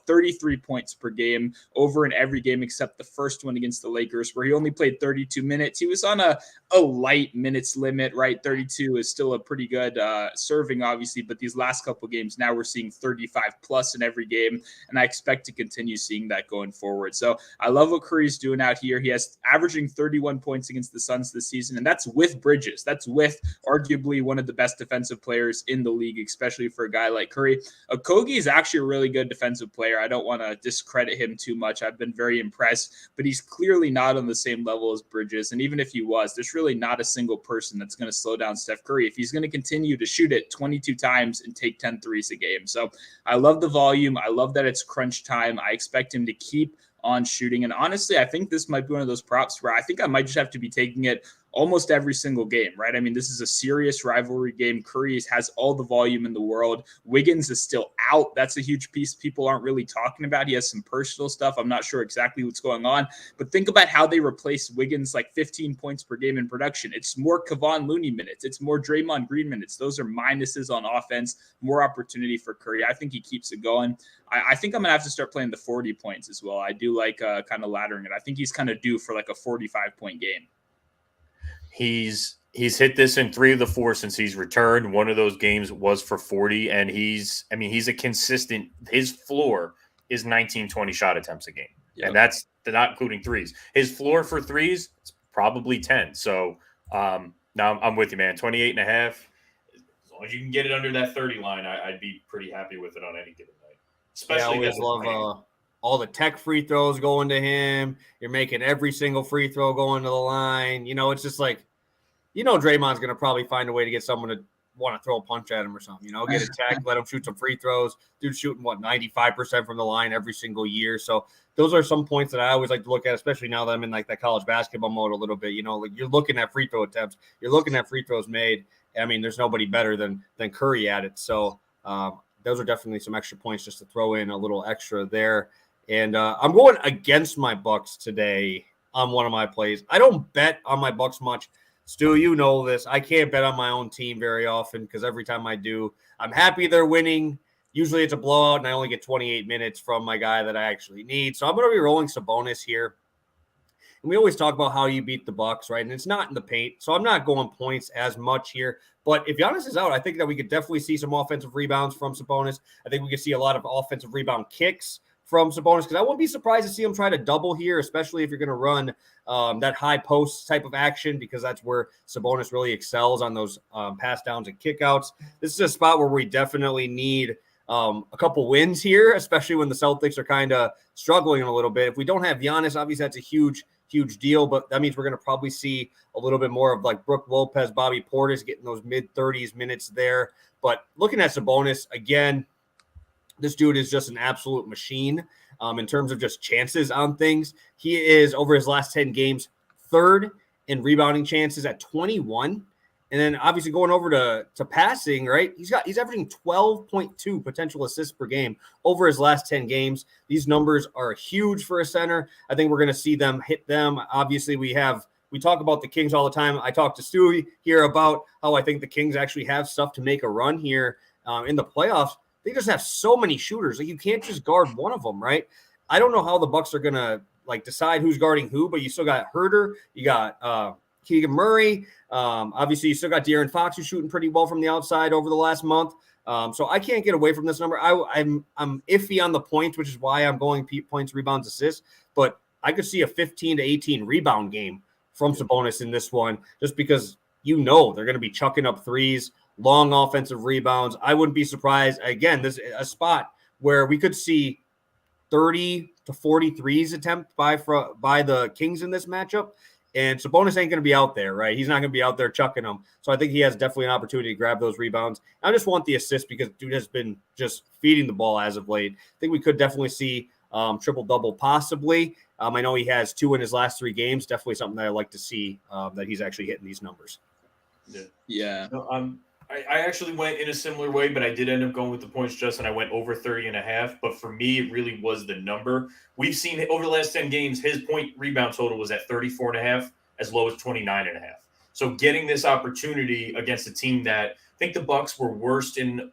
33 points per game over in every game except the first one against the Lakers, where he only played 32 minutes. He was on a light minutes limit, right? 32 is still a pretty good serving, obviously, but these last couple games, now we're seeing 35 plus in every game, and I expect to continue seeing that going forward. So I love what Curry's doing out here. He has averaging 31 points against the Suns this season, and that's with Bridges. That's with arguably one of the best defensive players in the league, especially for a guy like Curry. Okogie is actually a really good defensive player. I don't want to discredit him too much. I've been very impressed, but he's clearly not on the same level as Bridges, and even if he was, there's really not a single person that's going to slow down Steph Curry if he's going to continue to shoot it 22 times and take 10 threes a game. So I love the volume. I love that it's crunch time. I expect him to keep on shooting. And honestly, I think this might be one of those props where I think I might just have to be taking it almost every single game, right? I mean, this is a serious rivalry game. Curry has all the volume in the world. Wiggins is still out. That's a huge piece people aren't really talking about. He has some personal stuff. I'm not sure exactly what's going on, but think about how they replace Wiggins, like 15 points per game in production. It's more Kevon Looney minutes. It's more Draymond Green minutes. Those are minuses on offense, more opportunity for Curry. I think he keeps it going. I think I'm going to have to start playing the 40 points as well. I do like kind of laddering it. I think he's kind of due for like a 45-point game. He's hit this in 3 of the 4 since he's returned. One of those games was for 40, and he's a consistent. His floor is 19, 20 shot attempts a game, and that's not including threes. His floor for threes is probably 10. So now I'm with you, man. 28.5. As long as you can get it under that 30 line, I'd be pretty happy with it on any given night. Especially, I always love all the tech free throws going to him. You're making every single free throw going to the line. It's just like, Draymond's going to probably find a way to get someone to want to throw a punch at him or something, get a tech, let him shoot some free throws. Dude's shooting 95% from the line every single year. So those are some points that I always like to look at, especially now that I'm in like that college basketball mode a little bit. Like you're looking at free throw attempts, you're looking at free throws made. I mean, there's nobody better than Curry at it. So those are definitely some extra points just to throw in a little extra there. And I'm going against my Bucks today on one of my plays. I don't bet on my Bucks much. Stu, you know this. I can't bet on my own team very often because every time I do, I'm happy they're winning. Usually it's a blowout, and I only get 28 minutes from my guy that I actually need. So I'm going to be rolling Sabonis here. And we always talk about how you beat the Bucks, right? And it's not in the paint, so I'm not going points as much here. But if Giannis is out, I think that we could definitely see some offensive rebounds from Sabonis. I think we could see a lot of offensive rebound kicks from Sabonis, because I wouldn't be surprised to see him try to double here, especially if you're going to run that high post type of action, because that's where Sabonis really excels on those pass downs and kickouts. This is a spot where we definitely need a couple wins here, especially when the Celtics are kind of struggling a little bit. If we don't have Giannis, obviously that's a huge deal, but that means we're going to probably see a little bit more of like Brook Lopez, Bobby Portis getting those mid-30s minutes there. But looking at Sabonis, again, this dude is just an absolute machine in terms of just chances on things. He is, over his last 10 games, 3rd in rebounding chances at 21. And then obviously going over to passing, right? He's averaging 12.2 potential assists per game over his last 10 games. These numbers are huge for a center. I think we're going to see them hit them. Obviously, we talk about the Kings all the time. I talked to Stewie here about how I think the Kings actually have stuff to make a run here in the playoffs. They just have so many shooters. Like, you can't just guard one of them, right? I don't know how the Bucks are gonna like decide who's guarding who, but you still got Herter, you got Keegan Murray. Obviously, you still got De'Aaron Fox who's shooting pretty well from the outside over the last month. So I can't get away from this number. I'm iffy on the points, which is why I'm going points, rebounds, assists. But I could see a 15 to 18 rebound game from Sabonis in this one, just because they're going to be chucking up threes, long offensive rebounds. I wouldn't be surprised. Again, this is a spot where we could see 30 to 43s attempt by the Kings in this matchup. And Sabonis ain't going to be out there, right? He's not going to be out there chucking them. So I think he has definitely an opportunity to grab those rebounds. I just want the assist because dude has been just feeding the ball as of late. I think we could definitely see triple-double possibly. I know he has 2 in his last 3 games. Definitely something that I like to see that he's actually hitting these numbers. Yeah. No, I actually went in a similar way, but I did end up going with the points, Justin. I went over 30.5. But for me, it really was the number. We've seen over the last 10 games, his point rebound total was at 34.5, as low as 29.5. So getting this opportunity against a team that I think the Bucks were worst in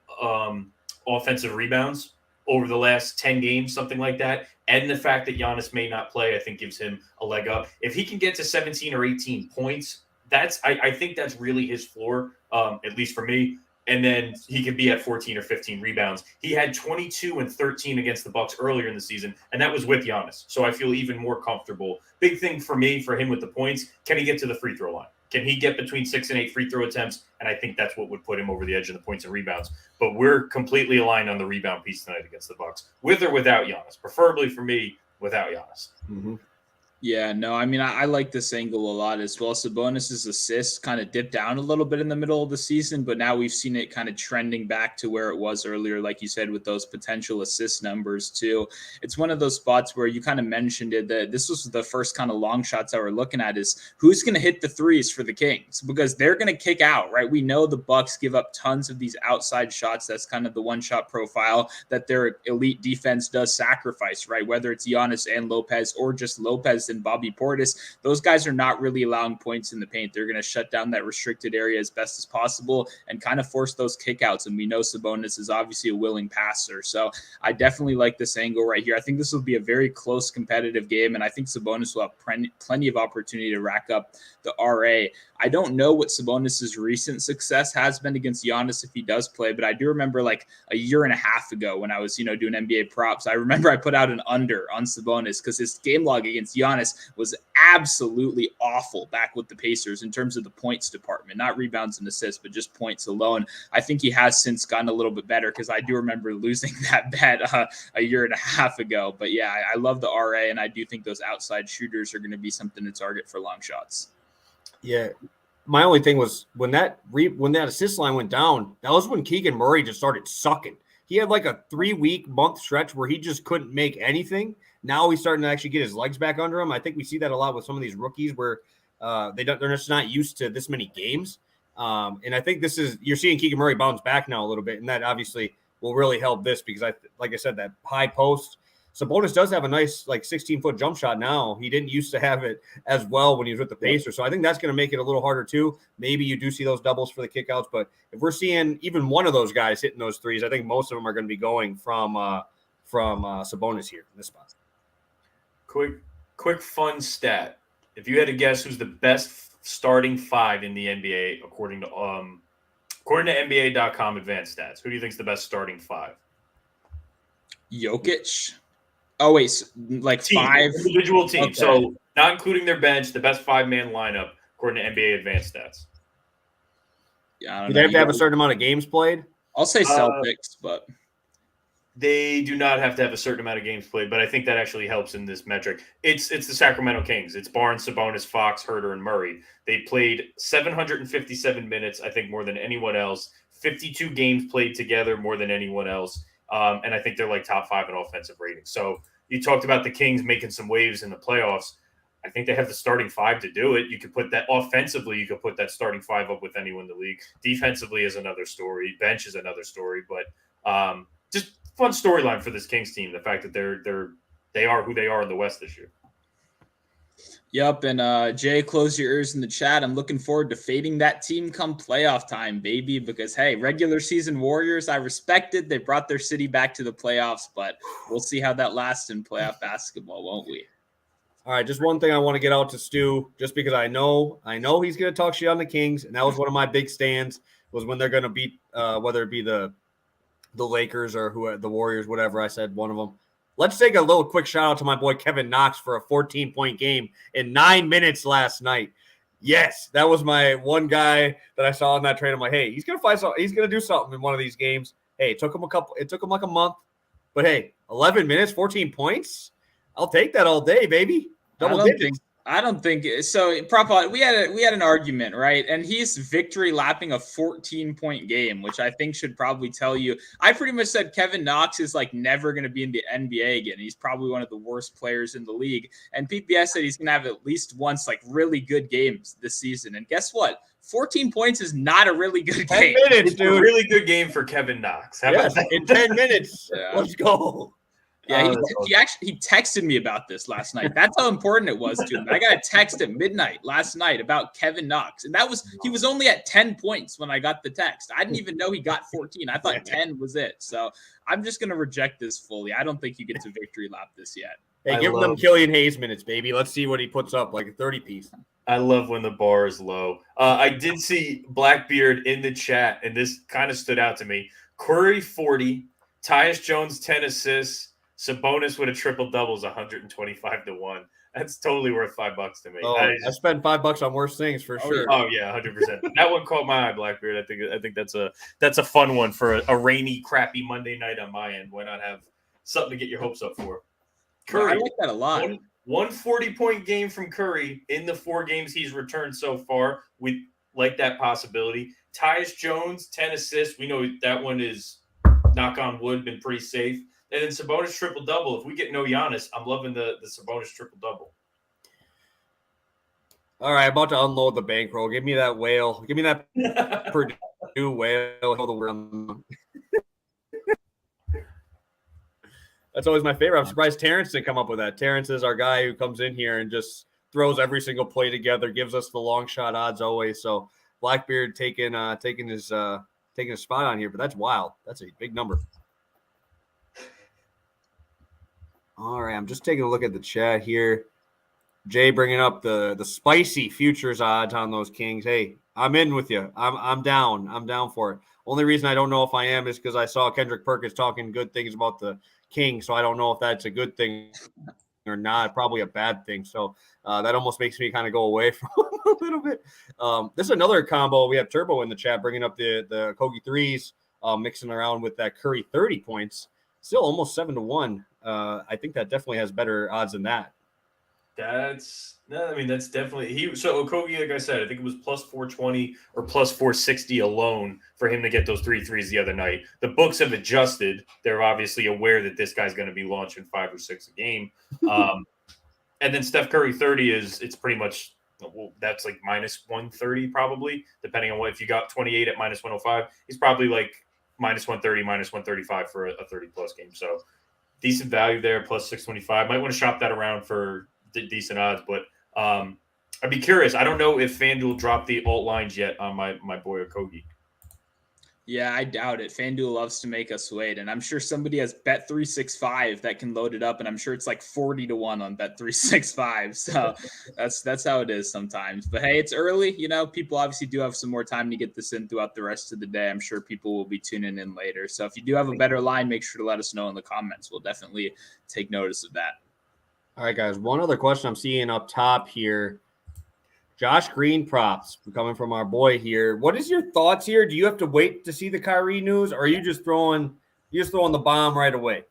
offensive rebounds over the last 10 games, something like that. And the fact that Giannis may not play, I think gives him a leg up. If he can get to 17 or 18 points, I think that's really his floor, at least for me. And then he could be at 14 or 15 rebounds. He had 22 and 13 against the Bucks earlier in the season, and that was with Giannis. So I feel even more comfortable. Big thing for him with the points, can he get to the free throw line? Can he get between 6 and 8 free throw attempts? And I think that's what would put him over the edge of the points and rebounds. But we're completely aligned on the rebound piece tonight against the Bucks, with or without Giannis. Preferably for me, without Giannis. Mm-hmm. Yeah, no, I mean, I like this angle a lot as well. Sabonis' assists kind of dipped down a little bit in the middle of the season, but now we've seen it kind of trending back to where it was earlier, like you said, with those potential assist numbers too. It's one of those spots where you kind of mentioned it, that this was the first kind of long shots that we're looking at is who's going to hit the threes for the Kings, because they're going to kick out, right? We know the Bucks give up tons of these outside shots. That's kind of the one-shot profile that their elite defense does sacrifice, right? Whether it's Giannis and Lopez or just Lopez and Bobby Portis, those guys are not really allowing points in the paint. They're going to shut down that restricted area as best as possible and kind of force those kickouts. And we know Sabonis is obviously a willing passer. So I definitely like this angle right here. I think this will be a very close competitive game, and I think Sabonis will have plenty of opportunity to rack up the RA. I don't know what Sabonis's recent success has been against Giannis if he does play, but I do remember like a year and a half ago when I was, doing NBA props, I remember I put out an under on Sabonis because his game log against Giannis was absolutely awful back with the Pacers in terms of the points department, not rebounds and assists, but just points alone. I think he has since gotten a little bit better because I do remember losing that bet a year and a half ago. But yeah, I love the RA, and I do think those outside shooters are going to be something to target for long shots. Yeah. My only thing was when that assist line went down, that was when Keegan Murray just started sucking. He had like a 3-month stretch where he just couldn't make anything. Now he's starting to actually get his legs back under him. I think we see that a lot with some of these rookies where they're just not used to this many games. And I think you're seeing Keegan Murray bounce back now a little bit, and that obviously will really help this because like I said, that high post. Sabonis does have a nice 16-foot jump shot now. He didn't used to have it as well when he was with the Pacers. So I think that's going to make it a little harder too. Maybe you do see those doubles for the kickouts, but if we're seeing even one of those guys hitting those threes, I think most of them are going to be going from Sabonis here in this spot. Quick fun stat. If you had to guess who's the best starting 5 in the NBA according to NBA.com advanced stats, who do you think is the best starting 5? Jokic. Oh, wait, like team, 5? Individual team. Okay. So not including their bench, the best 5-man lineup according to NBA advanced stats. Yeah, I don't Do know. they have to have a certain amount of games played? I'll say Celtics, but they do not have to have a certain amount of games played, but I think that actually helps in this metric. It's the Sacramento Kings. It's Barnes, Sabonis, Fox, Herter, and Murray. They played 757 minutes, I think more than anyone else. 52 games played together, more than anyone else. And I think they're like top 5 in offensive rating. So you talked about the Kings making some waves in the playoffs. I think they have the starting 5 to do it. You could put that offensively. You could put that starting 5 up with anyone in the league. Defensively is another story. Bench is another story. But just fun storyline for this Kings team. The fact that they are who they are in the West this year. Yep, and Jay, close your ears in the chat. I'm looking forward to fading that team come playoff time, baby, because, hey, regular season Warriors, I respect it. They brought their city back to the playoffs, but we'll see how that lasts in playoff basketball, won't we? All right, just one thing I want to get out to Stu, just because I know he's going to talk shit on the Kings, and that was one of my big stands, was when they're going to beat, whether it be the Lakers or the Warriors, whatever. I said one of them. Let's take a little quick shout out to my boy Kevin Knox for a 14-point game in 9 minutes last night. Yes, that was my one guy that I saw on that trade. I'm like, hey, he's gonna find something. He's gonna do something in one of these games. Hey, it took him like a month, but hey, 11 minutes, 14 points. I'll take that all day, baby. Double digits. I don't think so. Prop, we had an argument, right? And he's victory lapping a 14-point game, which I think should probably tell you. I pretty much said Kevin Knox is like never going to be in the NBA again. He's probably one of the worst players in the league. And PBS said he's going to have at least once like really good games this season. And guess what? 14 points is not a really good game. 10 minutes, dude. A really good game for Kevin Knox. How about that? In 10 minutes. Yeah. Let's go. Yeah, he texted me about this last night. That's how important it was to him. I got a text at midnight last night about Kevin Knox, and he was only at 10 points when I got the text. I didn't even know he got 14. I thought 10 was it. So I'm just gonna reject this fully. I don't think he gets a victory lap this yet. Hey, give him them Killian Hayes minutes, baby. Let's see what he puts up, like a 30-piece. I love when the bar is low. I did see Blackbeard in the chat, and this kind of stood out to me. Curry 40, Tyus Jones 10 assists. Sabonis with a triple-double is 125 to 1. That's totally worth $5 to me. Oh, I spent $5 on worse things for sure. Oh yeah, 100%. That one caught my eye, Blackbeard. I think that's a fun one for a rainy, crappy Monday night on my end. Why not have something to get your hopes up for? Curry, I like that a lot. One 40-point game from Curry in the 4 games he's returned so far. We like that possibility. Tyus Jones 10 assists. We know that one is, knock on wood, been pretty safe. And then Sabonis triple-double. If we get no Giannis, I'm loving the Sabonis triple-double. All right, about to unload the bankroll. Give me that whale. Give me that Purdue whale. That's always my favorite. I'm surprised Terrence didn't come up with that. Terrence is our guy who comes in here and just throws every single play together, gives us the long shot odds always. So Blackbeard taking his spot on here, but that's wild. That's a big number. All right, I'm just taking a look at the chat here. Jay bringing up the spicy futures odds on those Kings. Hey, I'm in with you. I'm down. I'm down for it. Only reason I don't know if I am is because I saw Kendrick Perkins talking good things about the Kings, so I don't know if that's a good thing or not. Probably a bad thing. So that almost makes me kind of go away from a little bit. This is another combo. We have Turbo in the chat bringing up the Okogie threes, mixing around with that Curry 30 points. Still almost 7-1. I think that definitely has better odds than that. That's definitely so Okogie, like I said, I think it was plus 420 or plus 460 alone for him to get those 3 threes the other night. The books have adjusted. They're obviously aware that this guy's going to be launching 5 or 6 a game. And then Steph Curry 30 it's pretty much, that's like minus 130 probably, depending on if you got 28 at minus 105, he's probably like minus 130, minus 135 for a 30-plus game. So decent value there, plus 625. Might want to shop that around for decent odds, but I'd be curious. I don't know if FanDuel dropped the alt lines yet on my boy Okogie. Yeah, I doubt it. FanDuel loves to make us wait, and I'm sure somebody has Bet365 that can load it up, and I'm sure it's like 40 to 1 on Bet365. So that's how it is sometimes. But hey, it's early. People obviously do have some more time to get this in throughout the rest of the day. I'm sure people will be tuning in later. So if you do have a better line, make sure to let us know in the comments. We'll definitely take notice of that. All right, guys. One other question I'm seeing up top here. Josh Green props coming from our boy here. What is your thoughts here? Do you have to wait to see the Kyrie news, or are you just throwing the bomb right away?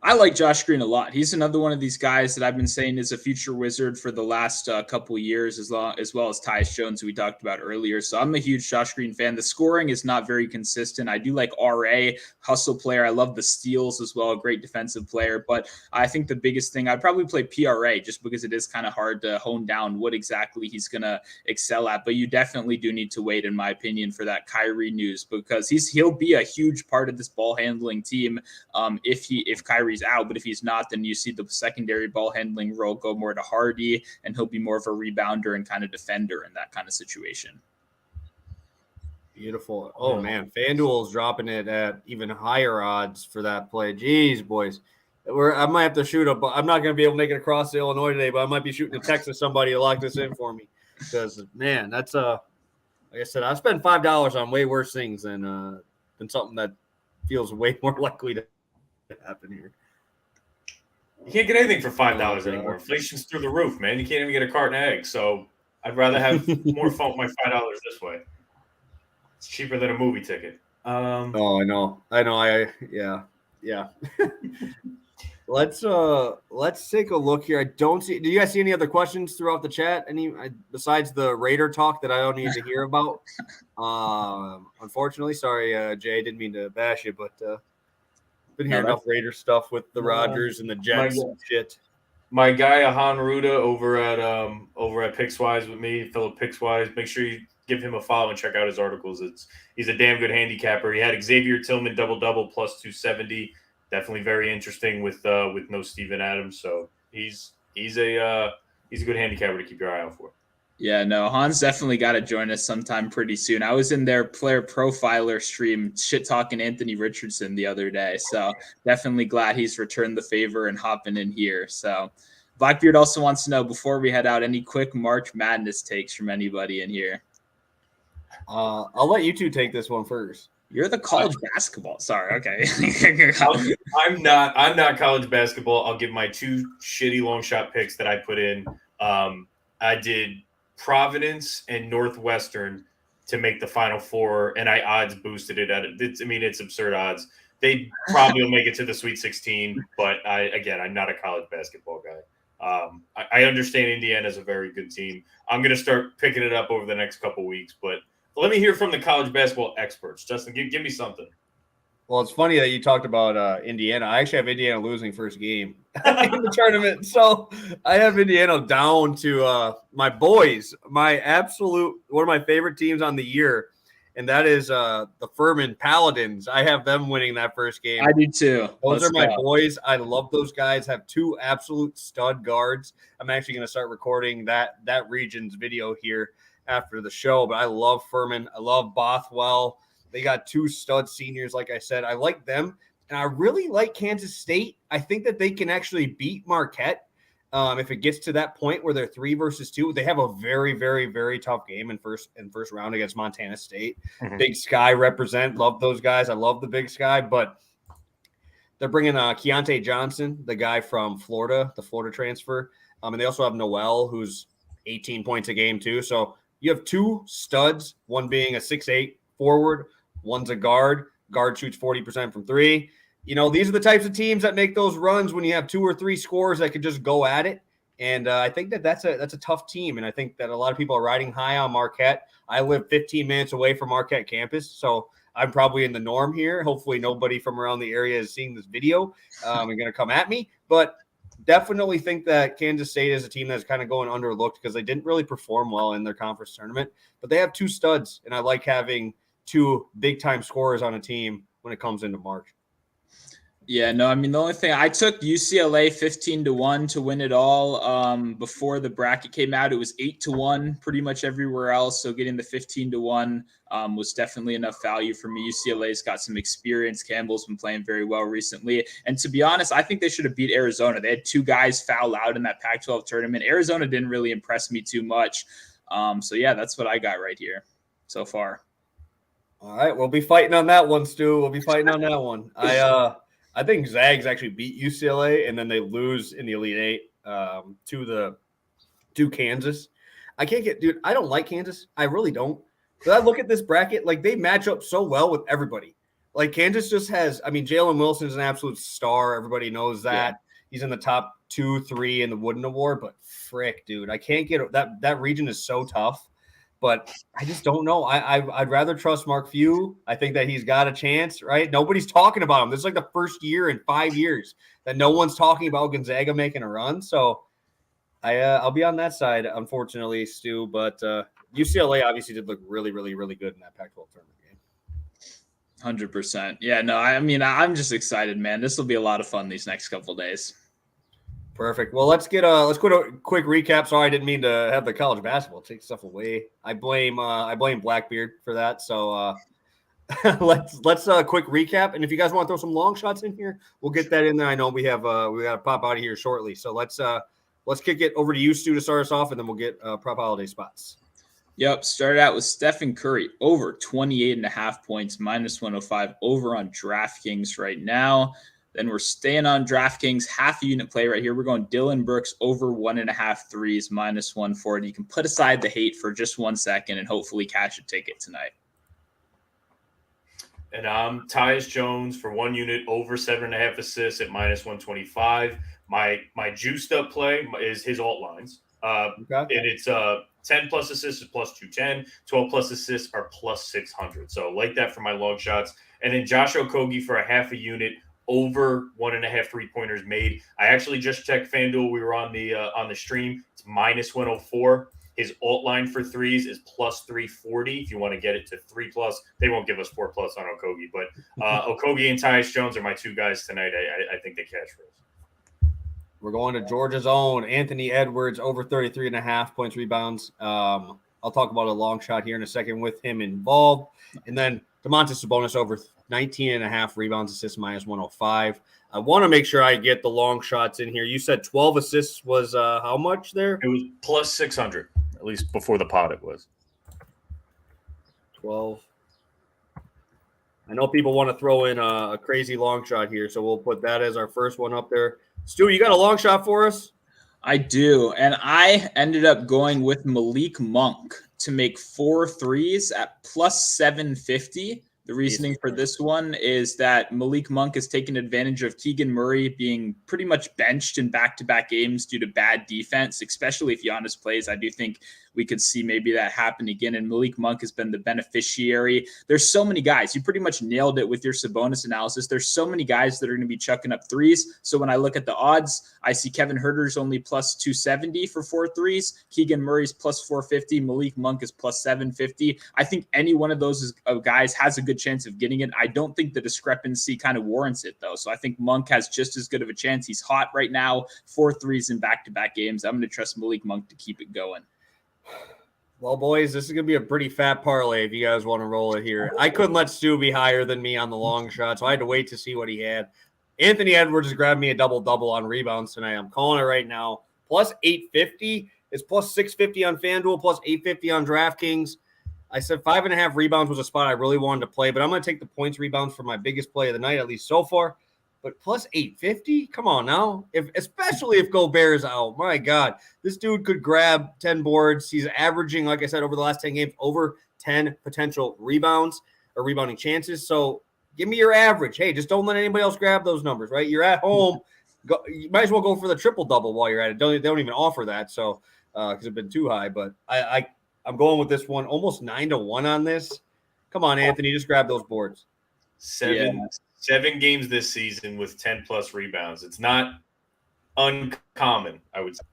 I like Josh Green a lot. He's another one of these guys that I've been saying is a future wizard for the last couple of years, as well as Tyus Jones, who we talked about earlier. So I'm a huge Josh Green fan. The scoring is not very consistent. I do like RA, hustle player. I love the steals as well, a great defensive player. But I think the biggest thing, I'd probably play PRA just because it is kind of hard to hone down what exactly he's going to excel at. But you definitely do need to wait, in my opinion, for that Kyrie news, because he'll be a huge part of this ball handling team if Kyrie Kyrie's out, but if he's not, then you see the secondary ball handling role go more to Hardy, and he'll be more of a rebounder and kind of defender in that kind of situation. Beautiful. Oh, man. FanDuel's dropping it at even higher odds for that play. Jeez, boys. I might have to shoot up. I'm not going to be able to make it across to Illinois today, but I might be shooting a text to somebody to lock this in for me. Because, man, that's like I said, I spent $5 on way worse things than something that feels way more likely to happen here. You can't get anything for $5 anymore. Inflation's through the roof, man. You can't even get a carton of eggs. So I'd rather have more fun with my $5 this way. It's cheaper than a movie ticket. Oh, I know. Yeah. Let's take a look here. I don't see. Do you guys see any other questions throughout the chat? Any besides the Raider talk that I don't need to hear about? Unfortunately, sorry, Jay. Didn't mean to bash you, but been hearing enough Raider stuff with the Rodgers and the Jets and shit. My guy Ahan Ruda over at Pickswise with me, fellow Pickswise. Make sure you give him a follow and check out his articles. He's a damn good handicapper. He had Xavier Tillman double plus 270. Definitely very interesting with no Steven Adams. So he's a good handicapper to keep your eye out for. Yeah, no, Han's definitely got to join us sometime pretty soon. I was in their player profiler stream shit talking Anthony Richardson the other day. So definitely glad he's returned the favor and hopping in here. So Blackbeard also wants to know, before we head out, any quick March Madness takes from anybody in here? I'll let you two take this one first. You're the college basketball. Sorry. Okay. I'm not college basketball. I'll give my two shitty long shot picks that I put in. I did Providence and Northwestern to make the Final Four, and I odds boosted it at it. It's absurd odds. They probably will make it to the Sweet 16, but I'm not a college basketball guy. I understand Indiana's a very good team. I'm going to start picking it up over the next couple weeks, but let me hear from the college basketball experts. Justin, give me something. Well, it's funny that you talked about Indiana. I actually have Indiana losing first game in the tournament. So I have Indiana down to my boys, one of my favorite teams on the year, and that is the Furman Paladins. I have them winning that first game. I do too. Those are my boys. I love those guys. Have two absolute stud guards. I'm actually going to start recording that region's video here after the show, but I love Furman. I love Bothwell. They got two stud seniors, like I said. I like them, and I really like Kansas State. I think that they can actually beat Marquette if it gets to that point where they're 3 versus 2. They have a very, very, very tough game in first round against Montana State. Mm-hmm. Big Sky represent. Love those guys. I love the Big Sky, but they're bringing Keontae Johnson, the guy from Florida, the Florida transfer, and they also have Noel, who's 18 points a game too. So you have two studs, one being a 6'8" forward, one's a guard. Guard shoots 40% from 3. You know, these are the types of teams that make those runs when you have 2 or 3 scorers that could just go at it. And I think that's a tough team. And I think that a lot of people are riding high on Marquette. I live 15 minutes away from Marquette campus, so I'm probably in the norm here. Hopefully nobody from around the area is seeing this video and going to come at me. But definitely think that Kansas State is a team that's kind of going underlooked because they didn't really perform well in their conference tournament. But they have 2 studs, and I like having 2 big-time scorers on a team when it comes into March. Yeah, no, I mean, the only thing I took UCLA 15-1 to win it all. Before the bracket came out, it was 8-1 pretty much everywhere else. So getting the 15-1 was definitely enough value for me. UCLA's got some experience. Campbell's been playing very well recently. And to be honest, I think they should have beat Arizona. They had 2 guys foul out in that Pac-12 tournament. Arizona didn't really impress me too much. So yeah, that's what I got right here so far. All right, we'll be fighting on that one, Stu. We'll be fighting on that one. I think Zags actually beat UCLA, and then they lose in the Elite Eight to Kansas. I don't like Kansas. I really don't. But I look at this bracket, like they match up so well with everybody. Like Kansas just has, Jalen Wilson is an absolute star. Everybody knows that. Yeah. He's in the top 2-3 in the Wooden Award, but frick, dude, I can't get that region is so tough. But I just don't know. I'd rather trust Mark Few. I think that he's got a chance, right? Nobody's talking about him. This is like the first year in 5 years that no one's talking about Gonzaga making a run. So I'll be on that side, unfortunately, Stu. But UCLA obviously did look really, really, really good in that Pac-12 tournament game. 100%. Yeah, no, I mean, I'm just excited, man. This will be a lot of fun these next couple of days. Perfect. Well, let's go to a quick recap. Sorry, I didn't mean to have the college basketball take stuff away. I blame Blackbeard for that. So let's quick recap. And if you guys want to throw some long shots in here, we'll get that in there. I know we got to pop out of here shortly. So let's kick it over to you, Stu, to start us off, and then we'll get prop holiday spots. Yep. Started out with Stephen Curry over 28.5 points, -105 over on DraftKings right now. Then we're staying on DraftKings, half a unit play right here. We're going Dillon Brooks over 1.5 threes, -140. You can put aside the hate for just 1 second and hopefully cash a ticket tonight. And I'm Tyus Jones for 1 unit over 7.5 assists at -125. My juiced up play is his alt lines. And it's 10 plus assists is +210, 12 plus assists are +600. So like that for my long shots. And then Josh Okogie for a half a unit over 1.5 3-pointers made. I actually just checked FanDuel. We were on the stream. It's -104. His alt line for threes is +340. If you want to get it to 3+, they won't give us 4+ on Okogie, but Okogie and Tyus Jones are my two guys tonight. I think they catch for us. We're going to Georgia's own Anthony Edwards over 33.5 points, rebounds. I'll talk about a long shot here in a second with him involved. And then Domantas Sabonis over 19.5 rebounds, assists, -105. I want to make sure I get the long shots in here. You said 12 assists was how much there? It was +600, at least before the pod it was. 12. I know people want to throw in a crazy long shot here, so we'll put that as our first one up there. Stu, you got a long shot for us? I do, and I ended up going with Malik Monk to make 4 threes at +750. The reasoning for this one is that Malik Monk has taken advantage of Keegan Murray being pretty much benched in back-to-back games due to bad defense, especially if Giannis plays. I do think we could see maybe that happen again, and Malik Monk has been the beneficiary. There's so many guys. You pretty much nailed it with your Sabonis analysis. There's so many guys that are going to be chucking up threes. So when I look at the odds, I see Kevin Huerter's only +270 for 4 threes. Keegan Murray's +450. Malik Monk is +750. I think any one of those guys has a good chance of getting it. I don't think the discrepancy kind of warrants it, though. So I think Monk has just as good of a chance. He's hot right now, 4 threes in back-to-back games. I'm going to trust Malik Monk to keep it going. Well, boys, this is going to be a pretty fat parlay if you guys want to roll it here. I couldn't let Stu be higher than me on the long shot, so I had to wait to see what he had. Anthony Edwards has grabbed me a double-double on rebounds tonight. I'm calling it right now. +850 is +650 on FanDuel, +850 on DraftKings. I said 5.5 rebounds was a spot I really wanted to play, but I'm going to take the points rebounds for my biggest play of the night, at least so far. But +850? Come on now. Especially if Gobert is out. My God. This dude could grab 10 boards. He's averaging, like I said, over the last 10 games, over 10 potential rebounds or rebounding chances. So give me your average. Hey, just don't let anybody else grab those numbers, right? You're at home. You might as well go for the triple-double while you're at it. They don't even offer that, so because it's been too high. But I'm going with this one. Almost 9-1 on this. Come on, Anthony. Just grab those boards. Seven games this season with 10+ rebounds. It's not uncommon, I would say.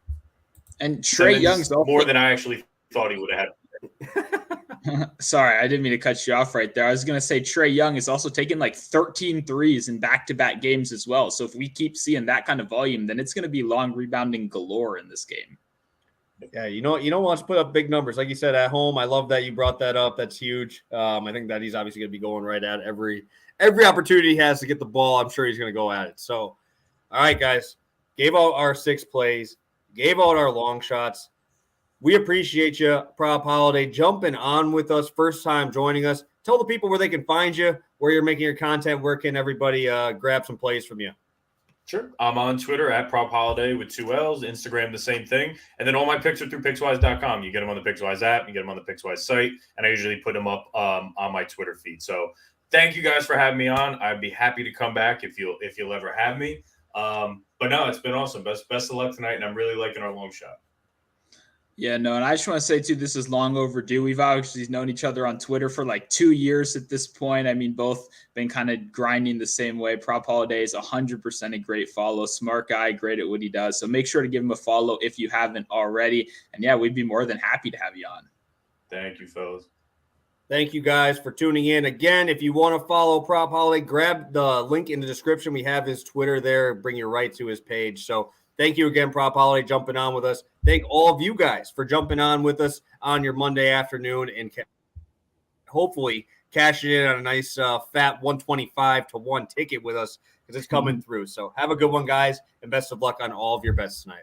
And Trae Young's more than I actually thought he would have had. Sorry, I didn't mean to cut you off right there. I was going to say Trae Young is also taking like 13 threes in back-to-back games as well. So if we keep seeing that kind of volume, then it's going to be long rebounding galore in this game. Yeah, you know, wants to put up big numbers. Like you said, at home, I love that you brought that up. That's huge. I think that he's obviously going to be going right at every opportunity he has to get the ball. I'm sure he's going to go at it. So, all right, guys, gave out our 6 plays, gave out our long shots. We appreciate you, Prop Holiday, jumping on with us, first time joining us. Tell the people where they can find you, where you're making your content, where can everybody grab some plays from you. Sure. I'm on Twitter at Prop Holiday with 2 L's, Instagram the same thing. And then all my picks are through Pickswise.com. You get them on the Pickswise app, you get them on the Pickswise site, and I usually put them up on my Twitter feed. So thank you guys for having me on. I'd be happy to come back if you'll ever have me. But no, it's been awesome. Best of luck tonight, and I'm really liking our long shot. Yeah, no, and I just want to say, too, this is long overdue. We've obviously known each other on Twitter for like 2 years at this point. I mean, both been kind of grinding the same way. Prop Holiday is 100% a great follow. Smart guy, great at what he does. So make sure to give him a follow if you haven't already. And, yeah, we'd be more than happy to have you on. Thank you, fellas. Thank you guys for tuning in. Again, if you want to follow Prop Holiday, grab the link in the description. We have his Twitter there. Bring you right to his page. So thank you again, Prop Holiday, jumping on with us. Thank all of you guys for jumping on with us on your Monday afternoon and hopefully cashing in on a nice fat 125-1 ticket with us because it's coming through. So have a good one, guys, and best of luck on all of your bets tonight.